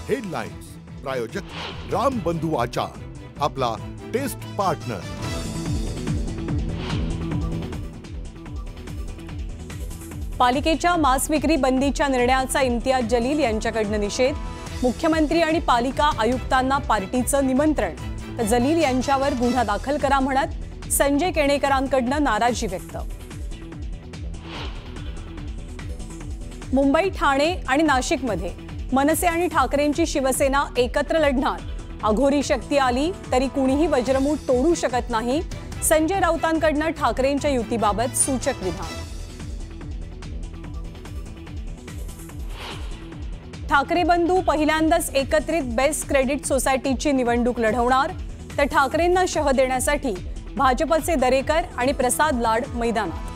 Headlines प्रायोजक राम बंधू आचार, आपला टेस्ट पार्टनर। पालिकेच्या मांस विक्री बंदीच्या निर्णयाचा इम्तियाज जलील यांच्याकडून निषेध। मुख्यमंत्री आणि पालिका आयुक्तांना पार्टीचं निमंत्रण, तर जलील यांच्यावर गुन्हा दाखल करा म्हणत संजय केणेकरांकडून नाराजी व्यक्त। मुंबई, ठाणे आणि नाशिकमध्ये मनसे आणि ठाकरेंची शिवसेना एकत्र लढणार। अघोरी शक्ती आली तरी कुणीही वज्रमूठ तोडू शकत नाही। संजय राऊतांकडून ठाकरेंच्या युतीबाबत सूचक विधान। ठाकरे बंधू पहिल्यांदाच एकत्रित बेस्ट क्रेडिट सोसायटीची निवडणूक लढवणार, तर ठाकरेंना शह देण्यासाठी भाजपचे दरेकर आणि प्रसाद लाड मैदानात।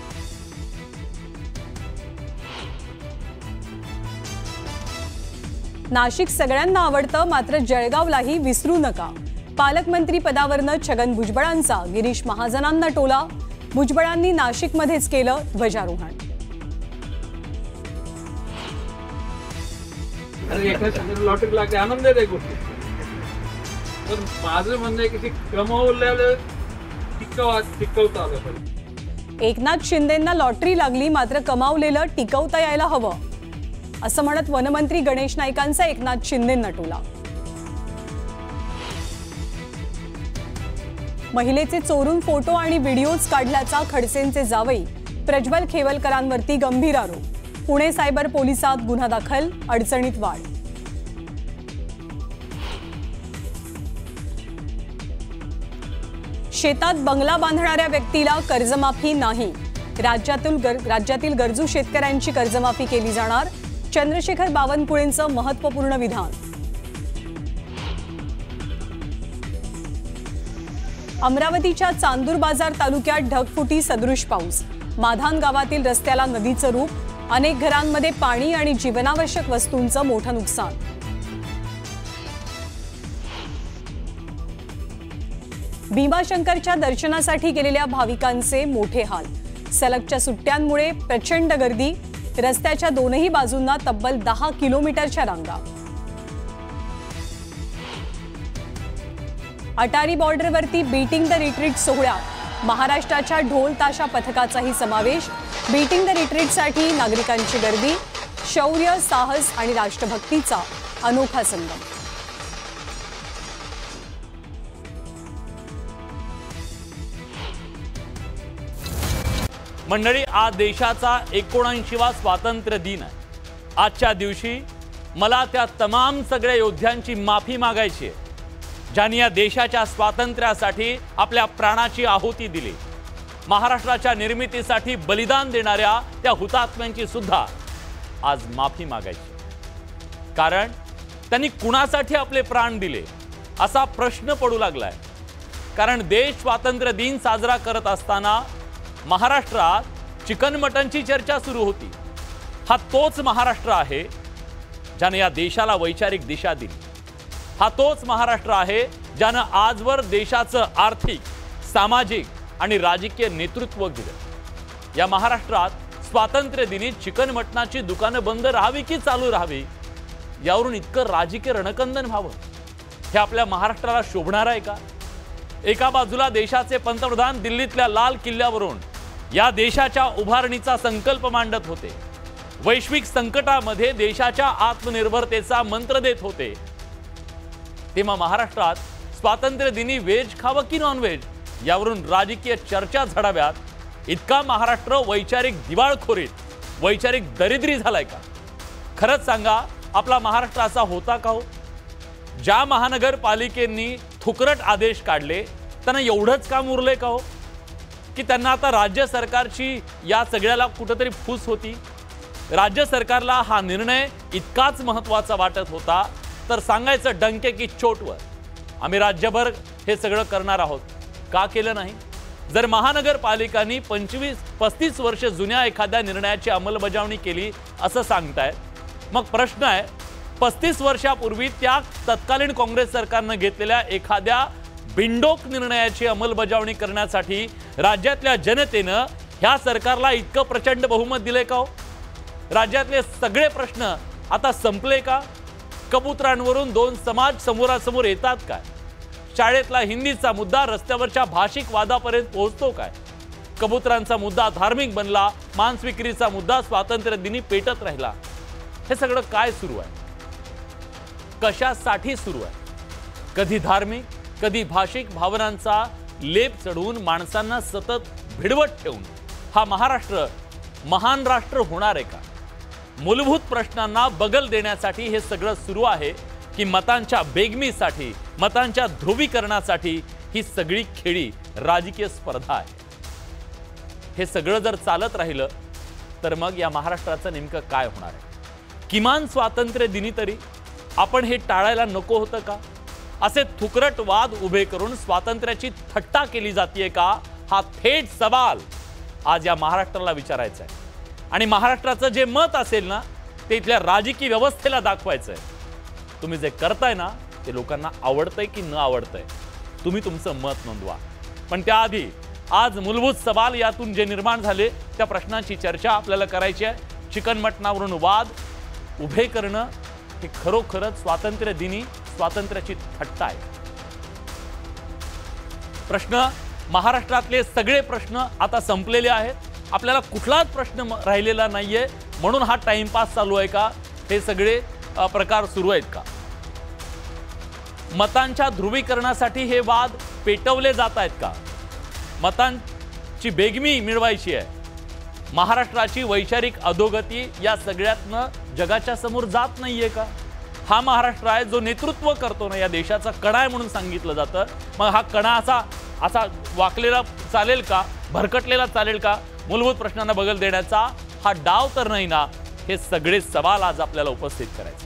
नाशिक सगळ्यांना आवडतं, मात्र जळगावलाही विसरू नका। पालकमंत्री पदावरनं छगन भुजबळांचा गिरीश महाजनांना टोला। भुजबळांनी नाशिकमध्येच केलं ध्वजारोहण। लॉटरी लागते, आनंद आहे गोष्टी, पण माझं म्हणणं आहे की ते कमवलेलं टिकवता आलं पाहिजे। एकनाथ शिंदेंना लॉटरी लागली, मात्र कमावलेलं टिकवता यायला हवं, असं म्हणत वनमंत्री गणेश नाईकांचा एकनाथ शिंदेंना टोला। महिलेचे चोरून फोटो आणि व्हिडिओज काढल्याचा खडसेंचे जावई प्रज्वल खेवलकरांवरती गंभीर आरोप। पुणे सायबर पोलिसात गुन्हा दाखल, अडचणीत वाढ। शेतात बंगला बांधणाऱ्या व्यक्तीला कर्जमाफी नाही। राज्यातील गरजू शेतकऱ्यांची कर्जमाफी केली जाणार। चंद्रशेखर बावनकुळेंचं महत्त्वपूर्ण विधान। अमरावतीच्या चांदूर बाजार तालुक्यात ढगफुटी सदृश पाऊस। माधान गावातील रस्त्याला नदीचं रूप। अनेक घरांमध्ये पाणी आणि जीवनावश्यक वस्तूंचं मोठं नुकसान। भीमाशंकरच्या दर्शनासाठी गेलेल्या भाविकांचे मोठे हाल। सलगच्या सुट्ट्यांमुळे प्रचंड गर्दी। रस्त्याच्या दोनही बाजूंना तब्बल 10 किलोमीटरच्या रांगा। अटारी बॉर्डरवरती बीटिंग द रिट्रीट सोहळ्यात महाराष्ट्राच्या ढोल ताशा पथकाचाही समावेश। बीटिंग द रिट्रीटसाठी नागरिकांची गर्दी। शौर्य, साहस आणि राष्ट्रभक्तीचा अनोखा संगम। मंडळी, आज देशाचा 79वा स्वातंत्र्य दिन आहे। आजच्या दिवशी मला त्या तमाम सगळ्या योद्ध्यांची माफी मागायची आहे, ज्यांनी या देशाच्या स्वातंत्र्यासाठी आपल्या प्राणाची आहुती दिली। महाराष्ट्राच्या निर्मितीसाठी बलिदान देणाऱ्या त्या हुतात्म्यांची सुद्धा आज माफी मागायची, कारण त्यांनी कुणासाठी आपले प्राण दिले असा प्रश्न पडू लागलाय। कारण देश स्वातंत्र्य दिन साजरा करत असताना महाराष्ट्रात चिकन मटनची चर्चा सुरू होती। हा तोच महाराष्ट्र आहे ज्याने या देशाला वैचारिक दिशा दिली। हा तोच महाराष्ट्र आहे ज्यानं आजवर देशाचं आर्थिक, सामाजिक आणि राजकीय नेतृत्व दिलं। या महाराष्ट्रात स्वातंत्र्य दिनी चिकन मटनाची दुकानं बंद राहावी की चालू राहावी, यावरून इतकं राजकीय रणकंदन व्हावं, हे आपल्या महाराष्ट्राला शोभणार आहे का? एका बाजूला देशाचे पंतप्रधान दिल्लीतल्या लाल किल्ल्यावरून या देशाच्या उभारणीचा संकल्प मांडत होते, वैश्विक संकटामध्ये देशाच्या आत्मनिर्भरतेचा मंत्र देत होते, तेव्हा महाराष्ट्रात स्वातंत्र्य दिनी व्हेज खावं की नॉन व्हेज यावरून राजकीय चर्चा झडाव्यात, इतका महाराष्ट्र वैचारिक दिवाळखोरीत, वैचारिक दरिद्री झालाय का? खरंच सांगा, आपला महाराष्ट्र असा होता का हो? ज्या महानगरपालिकेंनी थुकरट आदेश काढले त्यांना एवढंच काम उरले का हो, की त्यांना आता राज्य सरकारची या सगळ्याला कुठेतरी फूस होती? राज्य सरकारला हा निर्णय इतकाच महत्त्वाचा वाटत होता तर सांगायचं डंके की चोटवर, आम्ही राज्यभर हे सगळं करणार आहोत। का केलं नाही? जर महानगरपालिकांनी 25-35 वर्ष जुन्या एखाद्या निर्णयाची अंमलबजावणी केली असं सांगतायत, मग प्रश्न आहे, 35 वर्षापूर्वी त्या तत्कालीन काँग्रेस सरकारनं घेतलेल्या एखाद्या बिंडोक निर्णयाची अंमलबजावणी करण्यासाठी राज्यातल्या जनतेनं ह्या सरकारला इतकं प्रचंड बहुमत दिले का हो? राज्यातले सगळे प्रश्न आता संपले का? कबुतरांवरून दोन समाज समोरासमोर येतात काय? शाळेतला हिंदीचा मुद्दा रस्त्यावरच्या भाषिक वादापर्यंत पोहोचतो काय? कबुतरांचा मुद्दा धार्मिक बनला, मांस विक्रीचा मुद्दा स्वातंत्र्य दिनी पेटत राहिला. हे सगळं काय सुरू आहे? कशासाठी सुरू आहे? कधी धार्मिक, कधी भाषिक भावनांचा लेप चढवून माणसांना सतत भिडवत ठेवून हा महाराष्ट्र महान राष्ट्र होणार आहे का? मूलभूत प्रश्नांना बगल देण्यासाठी हे सगळं सुरू आहे की मतांच्या बेगमीसाठी, मतांच्या ध्रुवीकरणासाठी ही सगळी खेळी राजकीय स्पर्धा आहे? हे सगळं जर चालत राहिलं तर मग या महाराष्ट्राचं नेमकं काय होणार आहे? किमान स्वातंत्र्य दिनी तरी आपण हे टाळायला नको होतं का? असे थुकरट वाद उभे करून स्वातंत्र्याची थट्टा केली जाते का? हा थेट सवाल आज या महाराष्ट्राला विचारायचा आहे. आणि महाराष्ट्राचं जे मत असेल ना ते इथल्या राजकीय व्यवस्थेला दाखवायचं आहे. तुम्ही जे करताय ना ते लोकांना आवडतंय की न आवडतंय, तुम्ही तुमचं मत नोंदवा. पण त्याआधी आज मूलभूत सवाल यातून जे निर्माण झाले त्या प्रश्नांची चर्चा आपल्याला करायची आहे. चिकन मटणावरून वाद उभे करणं हे खरोखरच स्वातंत्र्य दिनी स्वातंत्र्याची थट्टा आहे. प्रश्न महाराष्ट्रातले सगळे प्रश्न आता संपलेले आहेत. आपल्याला कुठलाच प्रश्न राहिलेला नाहीये म्हणून हा टाइमपास चालू आहे का? हे सगळे प्रकार सुरू आहेत का? मतांच्या ध्रुवीकरणासाठी हे वाद पेटवले जात आहेत का? मतांची बेगमी मिळवायची आहे. महाराष्ट्राची वैचारिक अधोगती या सगळ्यातनं जगाच्या समोर जात नाहीये का? हा महाराष्ट्र आहे जो नेतृत्व करतो ना या देशाचा कणा आहे म्हणून सांगितलं जातं. मग हा कणा असा वाकलेला चालेल का? भरकटलेला चालेल का? मूलभूत प्रश्नांना बगल देण्याचा हा डाव तर नाही ना? हे सगळे सवाल आज आपल्याला उपस्थित करायचे.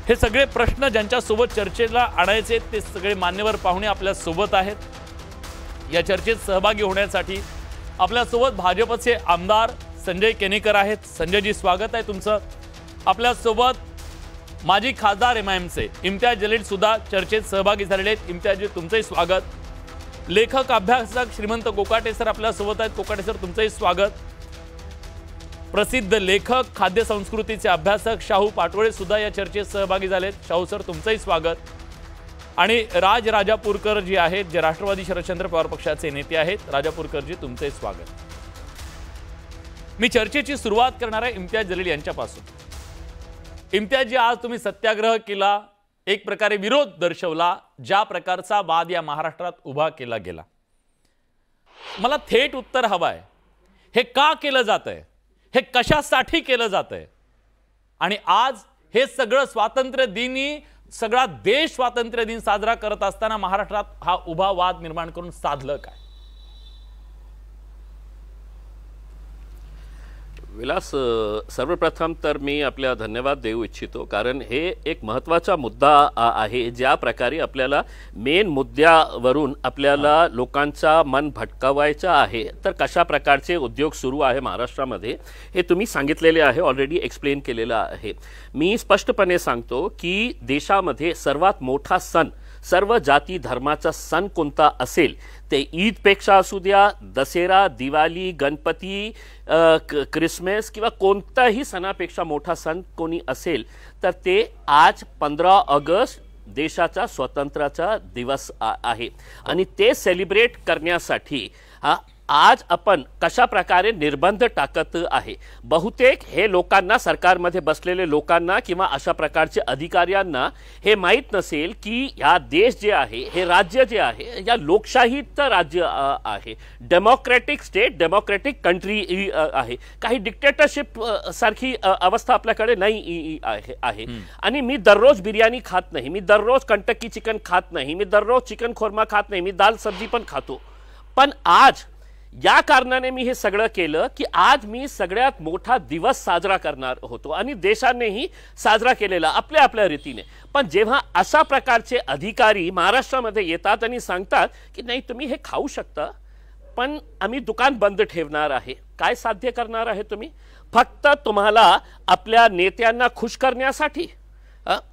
हे सगळे प्रश्न ज्यांच्या सोबत चर्चेला आणायचे ते सगळे मान्यवर पाहुणे आपल्या सोबत आहेत. या चर्चेत सहभागी होण्यासाठी आपल्या सोबत भाजपचे आमदार संजय केनेकर आहेत. संजयजी, स्वागत आहे तुमचं. आपल्या सोबत माजी खासदार MIMचे इम्तियाज जलील सुद्धा चर्चेत सहभागी झालेले आहेत. इम्तियाजजी, तुमचंही स्वागत. लेखक अभ्यासक श्रीमंत कोकाटे सर आपल्या सोबत आहेत. कोकाटे सर, तुमचंही स्वागत. प्रसिद्ध लेखक, खाद्य संस्कृतीचे अभ्यासक शाहू पाटोळे सुद्धा या चर्चेत सहभागी झालेत. शाहू सर, तुमचंही स्वागत. आणि राजापूरकर जी आहेत, जे राष्ट्रवादी शरदचंद्र पवार पक्षाचे नेते आहेत. राजापूरकरजी, तुमचंही स्वागत. मी चर्चेची सुरुवात करणार आहे इम्तियाज जलील यांच्यापासून. इम्तियाजजी, आज तुम्ही सत्याग्रह केला, एक प्रकारे विरोध दर्शवला, ज्या प्रकारचा वाद या महाराष्ट्रात उभा केला गेला. मला थेट उत्तर हवं आहे. हे का केलं जातंय? हे कशासाठी केलं जातंय? आणि आज हे सगळं स्वातंत्र्य दिनी सगळा देश स्वातंत्र्य दिन साजरा करत असताना महाराष्ट्रात हा उभा वाद निर्माण करून साधलं काय? विलास, सर्वप्रथम तर मी आपल्या धन्यवाद देऊ इच्छितो, कारण हे एक महत्त्वाचा मुद्दा आहे. ज्या प्रकारे आपल्याला मेन मुद्द्यावरून आपल्याला लोकांचा मन भटकावायचा आहे, तर कशा प्रकारचे उद्योग सुरू आहे महाराष्ट्रामध्ये हे तुम्ही सांगितलेले आहे, ऑलरेडी एक्सप्लेन केलेलं आहे. मी स्पष्टपणे सांगतो की देशामध्ये सर्वात मोठा सण, सर्व जाती धर्माचा सण कोणता असेल ते ईदपेक्षा असू द्या, दसरा, दिवाळी, गणपती, क्रिसमस किंवा कोणताही सणापेक्षा मोठा सण कोणी असेल तर ते आज 15 ऑगस्ट देशाचा स्वातंत्र्याचा दिवस आहे. आणि ते सेलिब्रेट करण्यासाठी आज आपण कशा प्रकारे निर्बंध टाकत आहे. बहुतेक हे लोकांना, सरकारमध्ये बसलेले लोकांना किंवा अशा प्रकारचे अधिकाऱ्यांना हे माहीत नसेल की या देश जे आहे, हे राज्य जे आहे, या लोकशाहीत राज्य आहे, डेमोक्रॅटिक स्टेट, डेमोक्रॅटिक कंट्री आहे. काही डिक्टेटरशिप सारखी अवस्था आपल्याकडे नाही आहे. आणि मी दररोज बिर्याणी खात नाही, मी दररोज कंटकी चिकन खात नाही, मी दररोज चिकन खोरमा खात नाही, मी दाल सब्जी पण खातो. पण आज या कारणाने मी हे सगळं केलं की आज मी सगळ्यात मोठा दिवस साजरा करणार होतो आणि देशानेही साजरा केलेला आपल्या आपल्या रीतीने. पण जेव्हा अशा प्रकारचे अधिकारी महाराष्ट्रामध्ये येतात आणि सांगतात की नाही तुम्ही हे खाऊ शकता, पण आम्ही दुकान बंद ठेवणार आहे, काय साध्य करणार आहे तुम्ही? फक्त तुम्हाला आपल्या नेत्यांना खुश करण्यासाठी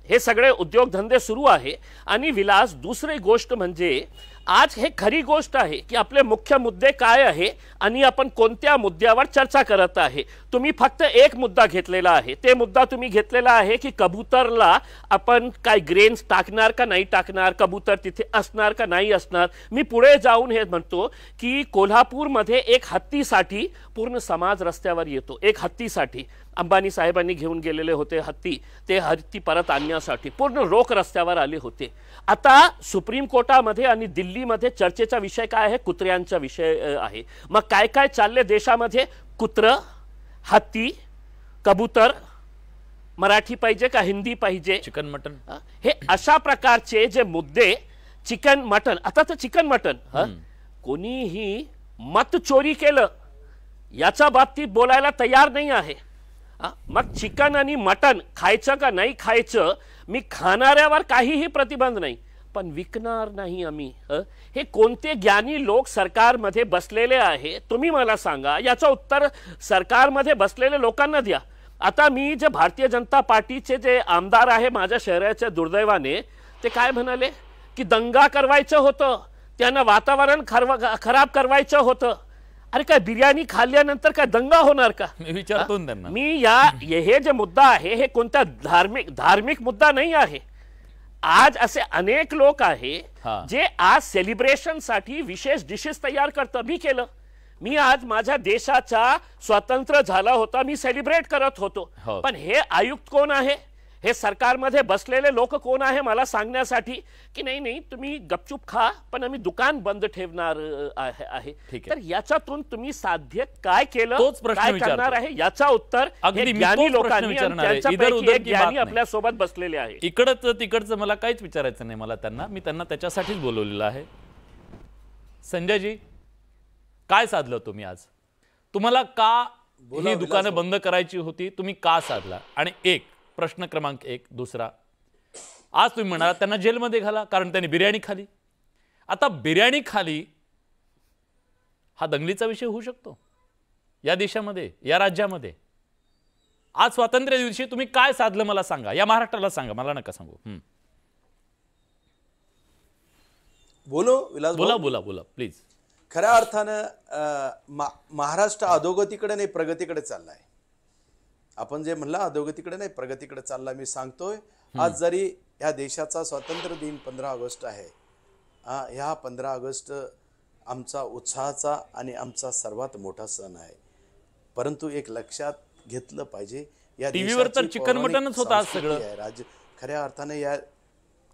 हे सगळे उद्योगधंदे सुरू आहे. आणि विलास, दुसरी गोष्ट म्हणजे आज हे खरी गोष्ट आहे की आपले मुख्य मुद्दे काय आहे आणि आपण कोणत्या मुद्द्यावर चर्चा करत आहे. तुम्ही फक्त एक मुद्दा घेतलेला आहे. ते मुद्दा तुम्ही घेतलेला आहे की कबूतरला आपण काय ग्रेन्स टाकणार का नाही टाकणार, कबूतर तिथे असणार का नाही असणार. मी पुढे जाऊन हे म्हणतो की कोल्हापूरमध्ये एक हत्तीसाठी पूर्ण समाज रस्त्यावर येतो. एक हत्तीसाठी अंबानी साहेबांनी घेऊन गेलेले होते हत्ती, ते हत्ती परत आणण्यासाठी पूर्ण लोक रस्त्यावर आले होते. आता सुप्रीम कोर्टामध्ये आणि दिल्लीमध्ये चर्चेचा विषय काय आहे, कुत्र्यांचा विषय आहे. मग काय काय चालले देशामध्ये, कुत्र, हत्ती, कबूतर, मराठी पाहिजे का हिंदी पाहिजे, चिकन मटन, हे अशा प्रकारचे जे मुद्दे, चिकन मटन. आता तर चिकन मटन कोणीही मत चोरी केलं याच्या बाबतीत बोलायला तयार नाही आहे. मग चिकन आणि मटन खायचं का नाही खायचं, मी खाणाऱ्यावर काहीही प्रतिबंध नाही, पण विकणार नाही आम्ही. हे कोणते ज्ञानी लोक सरकारमध्ये बसलेले आहे, तुम्ही मला सांगा. याचं उत्तर सरकारमध्ये बसलेल्या लोकांना द्या. आता मी जे भारतीय जनता पार्टीचे जे आमदार आहे माझ्या शहराच्या, दुर्दैवाने ते काय म्हणाले की दंगा करवायचं होतं, त्यांना वातावरण खराब करवायचं होतं. अरे काय बिर्याणी खाल्ल्यानंतर काय दंगा होणार का? मी विचारतो त्यांना. मी हे जे मुद्दा आहे हे कोणता धार्मिक मुद्दा नाही आहे. आज असे अनेक लोक आहे जे आज सेलिब्रेशन साठी विशेष डिशेस तयार करतात. मी केलं. मी आज माझ्या देशाचा स्वातंत्र्य झाला होता, मी सेलिब्रेट करत होतो. पण हे आयुक्त कोण आहे, हे सरकारमध्ये बसलेले लोक कोण आहे मला सांगण्यासाठी की नाही नाही तुम्ही गपचूप खा, पण आम्ही दुकान बंद ठेवणार आहे. तर याच्यातून तुम्ही साध्य काय केलं, काय करणार आहे, याचा उत्तर ज्ञानी लोकांनी आपल्या सोबत बसलेले आहे. इकडचं तिकडचं मला काहीच विचारायचं नाही. मी त्यांना त्याच्यासाठीच बोलवलेलं आहे. संजयजी, काय साधलं तुम्ही आज? तुम्हाला का ही दुकानं बंद करायची होती, तुम्ही का साधला? आणि एक प्रश्न क्रमांक 1. दुसरा, आज तुम्ही म्हणाला त्यांना जेलमध्ये घाला कारण त्यांनी बिर्याणी खाली. आता बिर्याणी खाली हा दंगलीचा विषय होऊ शकतो या देशामध्ये, या राज्यामध्ये. आज स्वातंत्र्य दिवशी तुम्ही काय साधलं मला सांगा, या महाराष्ट्राला सांगा, मला नका सांगू. बोलो विलास, बोला बोला बोला प्लीज. खऱ्या अर्थानं महाराष्ट्र अधोगतीकडे नाही प्रगतीकडे चाललाय. आपण जे म्हणला अधोगतीकडे नाही प्रगतीकडे चालला. मी सांगतोय आज जरी या देशाचा स्वातंत्र्य दिन 15 ऑगस्ट आहे, ह्या 15 ऑगस्ट आमचा उत्साहाचा आणि आमचा सर्वात मोठा सण आहे. परंतु एक लक्षात घेतलं पाहिजे, या टीव्हीवर तर चिकन मटनच होतं आज सगळं. राज्य खऱ्या अर्थाने या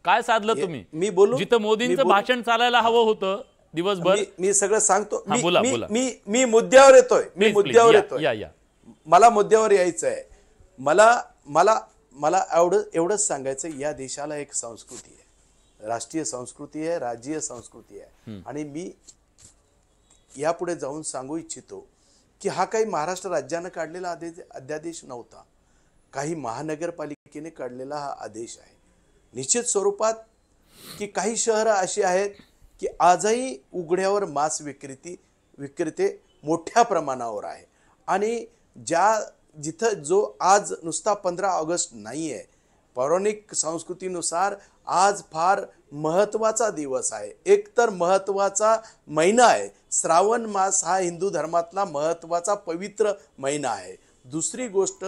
काय साधलं तुम्ही? मी बोलू, जिथं मोदींचं भाषण चालायला हवं होतं दिवसभर. मी सगळं सांगतो. मी मुद्द्यावर येतोय. मला मुद्द्यावर यायचं आहे. मला एवढंच सांगायचं, या देशाला एक संस्कृती आहे, राष्ट्रीय संस्कृती आहे, राज्यीय संस्कृती आहे. आणि मी यापुढे जाऊन सांगू इच्छितो की हा काही महाराष्ट्र राज्यानं काढलेला अध्यादेश नव्हता, काही महानगरपालिकेने काढलेला हा आदेश आहे. निश्चित स्वरूपात की काही शहरं अशी आहेत की आजही उघड्यावर मांस विक्रेते मोठ्या प्रमाणावर आहे. आणि जिथं जो आज नुसता 15 ऑगस्ट नाही आहे, पौराणिक संस्कृतीनुसार आज फार महत्त्वाचा दिवस आहे. एक तर महत्त्वाचा महिना आहे. श्रावण मास हा हिंदू धर्मातला महत्त्वाचा पवित्र महिना आहे. दुसरी गोष्ट,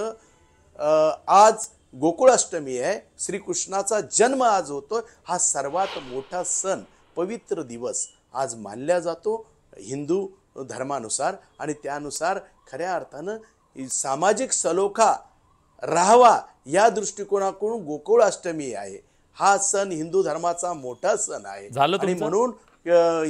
आज गोकुळाष्टमी आहे, श्रीकृष्णाचा जन्म आज होतो. हा सर्वात मोठा सण, पवित्र दिवस आज मानला जातो हिंदू धर्मानुसार. आणि त्यानुसार खऱ्या अर्थानं सामाजिक सलोखा राहावा या दृष्टिकोनातून गोकुळाष्टमी आहे. हा सण हिंदू धर्माचा मोठा सण आहे. आणि म्हणून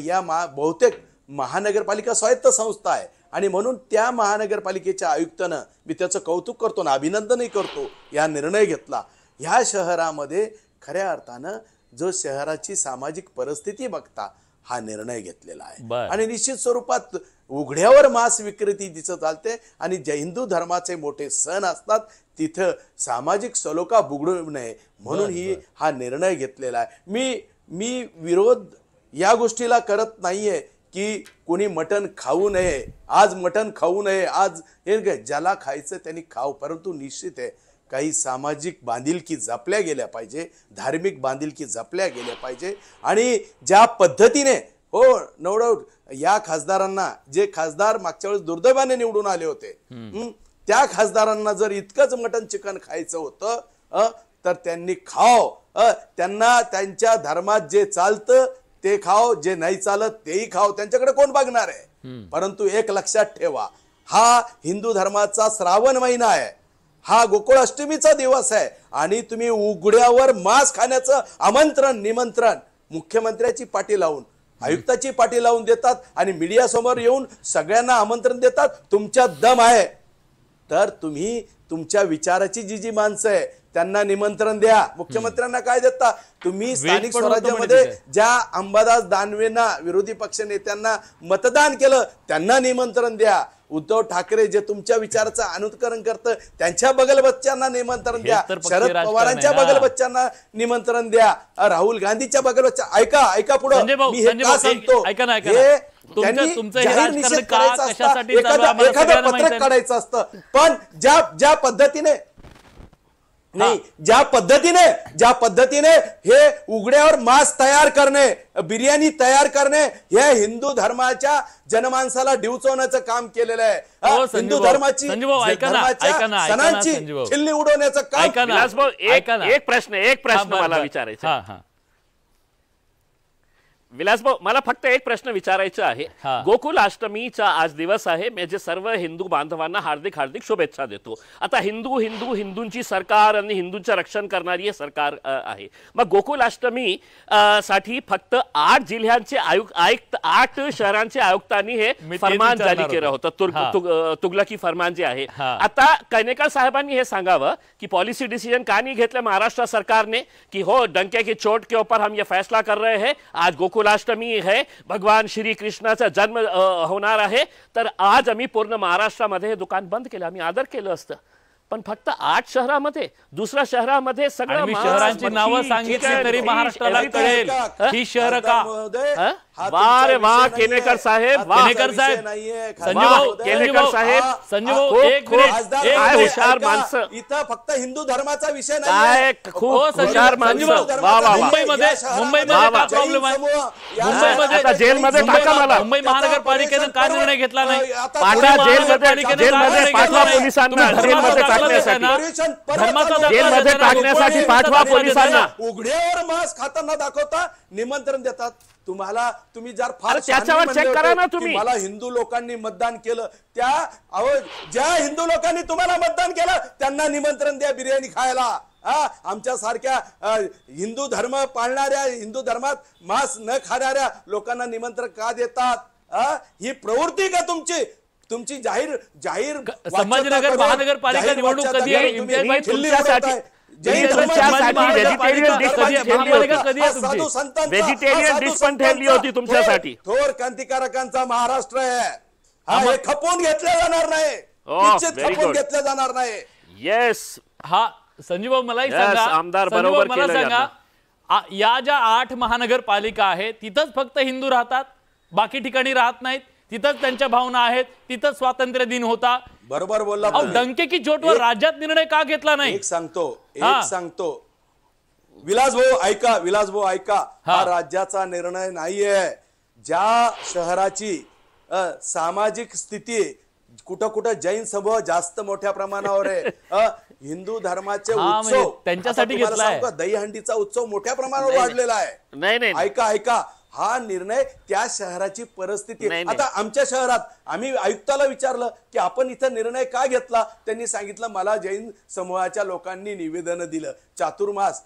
या बहुतेक महानगरपालिका स्वायत्त संस्था आहे आणि म्हणून त्या महानगरपालिकेच्या आयुक्तानं, मी त्याचं कौतुक करतो ना, अभिनंदनही करतो, या निर्णय घेतला. ह्या शहरामध्ये खऱ्या अर्थानं जो शहराची सामाजिक परिस्थिती बघता हा निर्णय घेतलेला आहे. आणि निश्चित स्वरूपात उघड्यावर मांस विक्रेती जिथं चालते आणि जे हिंदू धर्माचे मोठे सण असतात तिथं सामाजिक सलोखा बुघडू नये म्हणून हा निर्णय घेतलेला आहे. मी विरोध या गोष्टीला करत नाहीये की कोणी मटण खाऊ नये, आज मटण खाऊ नये, आज हे ज्याला खायचं त्यांनी खाऊ. परंतु निश्चित आहे काही सामाजिक बांधिलकी जपल्या गेल्या पाहिजे, धार्मिक बांधिलकी जपल्या गेल्या पाहिजे. आणि ज्या पद्धतीने हो नो डाऊट या खासदारांना, जे खासदार मागच्या वेळेस दुर्दैवाने निवडून आले होते, त्या खासदारांना जर इतकंच मटन चिकन खायचं होतं तर त्यांनी खाव. त्यांना त्यांच्या धर्मात जे चालतं ते खाव, जे नाही चालत तेही खाव, त्यांच्याकडे कोण बघणार आहे. परंतु एक लक्षात ठेवा, हा हिंदू धर्माचा श्रावण महिना आहे, हा गोकुळाष्टमीचा दिवस आहे आणि तुम्ही उघड्यावर मांस खाण्याचं आमंत्रण निमंत्रण मुख्यमंत्र्याची पाठी लावून, आयुक्ताची पाठी लावून देतात आणि मीडिया समोर येऊन सगळ्यांना आमंत्रण देतात. तुमच्या दम आहे तर तुम्ही तुमच्या विचाराची जी माणसं आहे त्यांना निमंत्रण द्या. मुख्यमंत्र्यांना काय देता तुम्ही? स्थानिक स्वराज्यामध्ये ज्या अंबादास दानवेंना, विरोधी पक्ष नेत्यांना मतदान केलं त्यांना निमंत्रण द्या. उद्धव ठाकरे जे तुमच्या विचाराचं अनुकरण करतं त्यांच्या बगलबच्च्यांना निमंत्रण द्या. शरद पवारांच्या बगलबच्च्यांना निमंत्रण द्या. राहुल गांधीच्या बगलबच्च्या. ऐका पुढे मी हे का सांगतो, एखादं पत्रक काढायचं असतं, पण ज्या पद्धतीने नाही, ज्या पद्धतीने हे उघड्यावर मांस तयार करणे, बिर्याणी तयार करणे, हे हिंदू धर्माच्या जनमानसाला डिवचवण्याचं काम केलेलं आहे. हिंदू धर्माची सणांची खिल्ली उडवण्याचं काम. एक प्रश्न मला विचारायचा. विलासभाऊ, मला फक्त एक प्रश्न विचारायचा आहे. गोकुळाष्टमीचा आज दिवस आहे. मी सर्व हिंदू बांधवांना हार्दिक हार्दिक शुभेच्छा देतो. आता हिंदूंची सरकार आणि हिंदूंचं रक्षण करणारी सरकार आहे. मग गोकुळाष्टमी साठी फक्त 8 जिल्ह्यांचे आयुक्त, 8 शहरांचे आयुक्तांनी हे फरमान जारी केलं होतं, तुगलकी फरमान जे आहे. आता कनेकर साहेबांनी हे सांगावं की पॉलिसी डिसीजन का नहीं घेतलं महाराष्ट्र सरकार ने कि हो डंके की चोट के ऊपर हम ये फैसला कर रहे हैं. आज गोकुळाष्टमी है, भगवान श्री कृष्णाचा जन्म होणार आहे, तर आज आम्ही पूर्ण महाराष्ट्रामध्ये हे दुकान बंद केलं. आम्ही आदर केलं असतं. पण फक्त 8 शहरामध्ये, दुसऱ्या शहरामध्ये सगळं शहरांची नावं सांगितली तरी महाराष्ट्राला कळेल ही शहर का. वारे वा केनेकर साहेब, केनेकर साहेब, केनेकर साहेब, एक हुशार माणसं. इथं फक्त हिंदू धर्माचा विषय नाही, खूप हुशार माणसं. मुंबईमध्ये काय प्रॉब्लेम आहे? मुंबईमध्ये जेलमध्ये टाका मला. मुंबई महानगरपालिकेनं का निर्णय घेतला नाही? पाठवा जेलमध्ये, पाठवा पोलिसांना जेलमध्ये टाकण्यासाठी पाठवा पोलिसांना. उघड्यावर मांस खाताना दाखवता, निमंत्रण देतात तुम्हाला. तुम्ही जर फार त्याच्यावर चेक करा ना तुम्ही. मला हिंदू लोकांनी मतदान केलं, ज्या हिंदू लोकांनी तुम्हाला मतदान केलं त्यांना निमंत्रण द्या बिर्याणी खायला. आमच्या सारख्या हिंदू धर्म पाळणाऱ्या, हिंदू धर्मात मांस न खाणाऱ्या लोकांना निमंत्रण का देतात? ही प्रवृत्ती का तुमची? तुमची जाहीर संभाजीनगर महानगरपालिका निवडणूक कधी आहे? तुमच्यासाठी व्हेजिटेरियन डिश पण ठेवली होती तुमच्यासाठी. थोर क्रांतिकारकांचा महाराष्ट्र आहे. हे खपवून घेतलं जाणार नाही, खपवून घेतलं जाणार नाही. येस. हा संजीव मलाही सांगा, आमदार बरोबर मला सांगा, या ज्या 8 महानगरपालिका आहेत तिथंच फक्त हिंदू राहतात, बाकी ठिकाणी राहत नाहीत? तिथंच त्यांच्या भावना आहेत, तिथंच स्वातंत्र्य दिन होता. बरोबर बोलला. डंके की चोटवर राज्यात निर्णय का घेतला नाही? एक सांगतो विलास भाऊ ऐका, हा राज्याचा निर्णय नाहीये. ज्या शहराची सामाजिक स्थिती कुठं जैन समूह जास्त मोठ्या प्रमाणावर आहे, हिंदू धर्माचे उत्सव त्यांच्यासाठी घेतलाय. दहीहंडीचा उत्सव मोठ्या प्रमाणावर वाढलेला आहे. नाही, ऐका, हा निर्णय त्या शहराची परिस्थिती. आता आमच्या शहरात आम्ही आयुक्ताला विचारलं की आपण इथं निर्णय का घेतला, त्यांनी सांगितलं मला जैन समूहाच्या लोकांनी निवेदन दिलं, चातुर्मास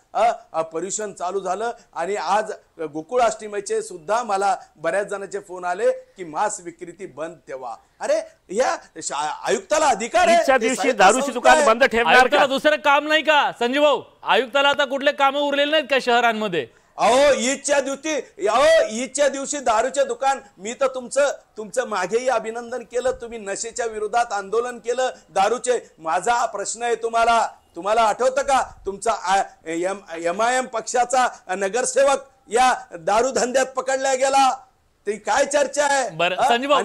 पर्युषण चालू झालं आणि आज गोकुळाष्टमीचे सुद्धा मला बऱ्याच जणांचे फोन आले की मांस विक्री बंद ठेवा. अरे या आयुक्ताला अधिकार आहे. दारूची दुकान बंद ठेवणार का? दुसरं काम नाही का संजीव भाऊ? आयुक्ताला आता कुठले काम उरलेले नाहीत का शहरांमध्ये? ईदच्या दिवशी दारूचे दुकान. मी तर तुमचं मागेही अभिनंदन केलं, तुम्ही नशेच्या विरोधात आंदोलन केलं दारूचे. माझा प्रश्न आहे तुम्हाला आठवतं का तुमचा MIM पक्षाचा नगरसेवक या दारू धंद्यात पकडला गेला? ती काय चर्चा आहे? बरं संजीव भाऊ,